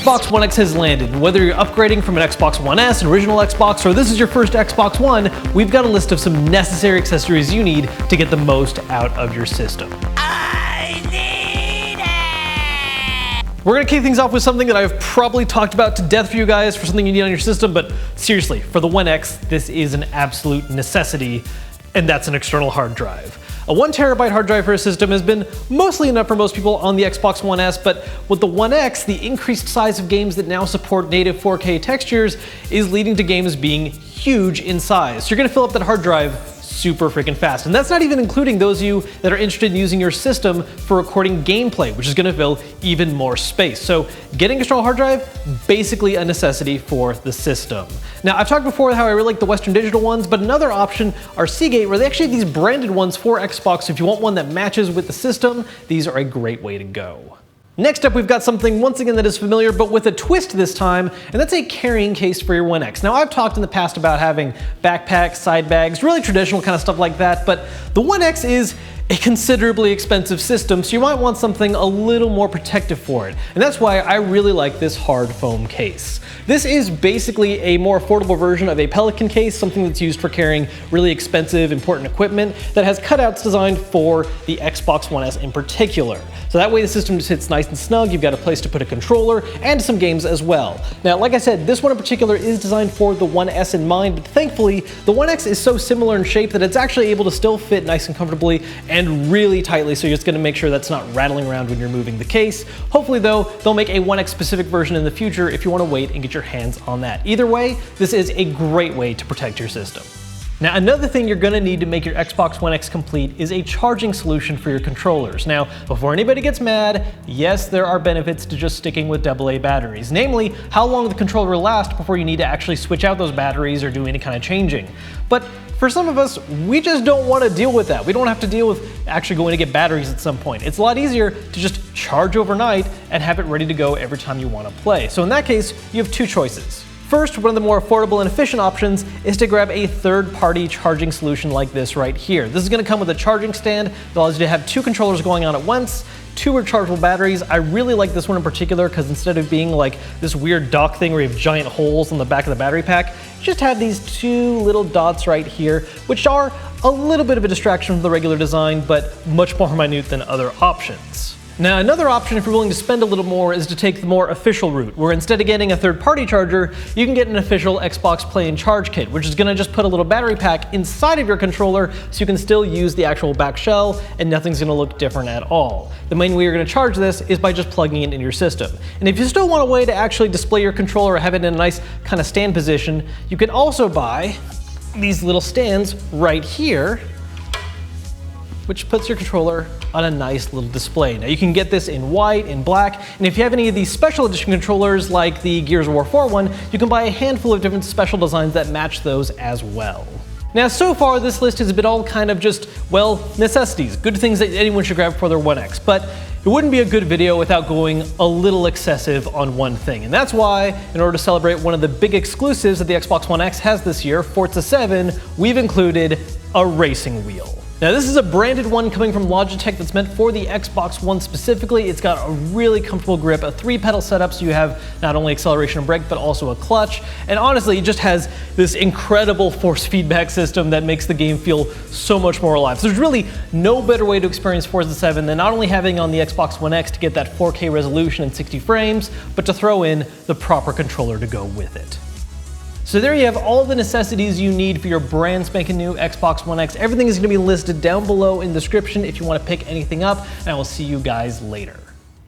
Xbox One X has landed, and whether you're upgrading from an Xbox One S, an original Xbox, or this is your first Xbox One, we've got a list of some necessary accessories you need to get the most out of your system. I need it! We're gonna kick things off with something that I've probably talked about to death for you guys for something you need on your system, but seriously, for the One X, this is an absolute necessity, and that's an external hard drive. A 1 terabyte hard drive for a system has been mostly enough for most people on the Xbox One S, but with the One X, the increased size of games that now support native 4K textures is leading to games being huge in size. So you're gonna fill up that hard drive super freaking fast. And that's not even including those of you that are interested in using your system for recording gameplay, which is gonna fill even more space. So getting an external hard drive, basically a necessity for the system. Now, I've talked before how I really like the Western Digital ones, but another option are Seagate, where they actually have these branded ones for Xbox. So if you want one that matches with the system, these are a great way to go. Next up, we've got something once again that is familiar, but with a twist this time, and that's a carrying case for your One X. Now, I've talked in the past about having backpacks, side bags, really traditional kind of stuff like that, but the One X is a considerably expensive system, so you might want something a little more protective for it. And that's why I really like this hard foam case. This is basically a more affordable version of a Pelican case, something that's used for carrying really expensive, important equipment that has cutouts designed for the Xbox One S in particular. So that way the system just sits nice and snug, you've got a place to put a controller and some games as well. Now, like I said, this one in particular is designed for the One S in mind, but thankfully, the One X is so similar in shape that it's actually able to still fit nice and comfortably and really tightly, so you're just gonna make sure that's not rattling around when you're moving the case. Hopefully though, they'll make a One X specific version in the future if you wanna wait and get your hands on that. Either way, this is a great way to protect your system. Now, another thing you're gonna need to make your Xbox One X complete is a charging solution for your controllers. Now, before anybody gets mad, yes, there are benefits to just sticking with AA batteries, namely how long the controller will last before you need to actually switch out those batteries or do any kind of changing. But for some of us, we just don't want to deal with that. We don't have to deal with actually going to get batteries at some point. It's a lot easier to just charge overnight and have it ready to go every time you want to play. So in that case, you have two choices. First, one of the more affordable and efficient options is to grab a third-party charging solution like this right here. This is going to come with a charging stand that allows you to have two controllers going on at once, two rechargeable batteries. I really like this one in particular because instead of being like this weird dock thing where you have giant holes on the back of the battery pack, you just have these two little dots right here, which are a little bit of a distraction from the regular design, but much more minute than other options. Now, another option if you're willing to spend a little more is to take the more official route, where instead of getting a third-party charger, you can get an official Xbox Play and Charge kit, which is gonna just put a little battery pack inside of your controller so you can still use the actual back shell and nothing's gonna look different at all. The main way you're gonna charge this is by just plugging it in your system. And if you still want a way to actually display your controller or have it in a nice kind of stand position, you can also buy these little stands right here, which puts your controller on a nice little display. Now you can get this in white, in black, and if you have any of these special edition controllers like the Gears of War 4 one, you can buy a handful of different special designs that match those as well. Now, so far this list has been all kind of just, well, necessities, good things that anyone should grab for their One X, but it wouldn't be a good video without going a little excessive on one thing, and that's why, in order to celebrate one of the big exclusives that the Xbox One X has this year, Forza 7, we've included a racing wheel. Now, this is a branded one coming from Logitech that's meant for the Xbox One specifically. It's got a really comfortable grip, a 3-pedal setup, so you have not only acceleration and brake, but also a clutch. And honestly, it just has this incredible force feedback system that makes the game feel so much more alive. So there's really no better way to experience Forza 7 than not only having on the Xbox One X to get that 4K resolution and 60 frames, but to throw in the proper controller to go with it. So there you have all the necessities you need for your brand spanking new Xbox One X. Everything is going to be listed down below in the description if you want to pick anything up, and I will see you guys later.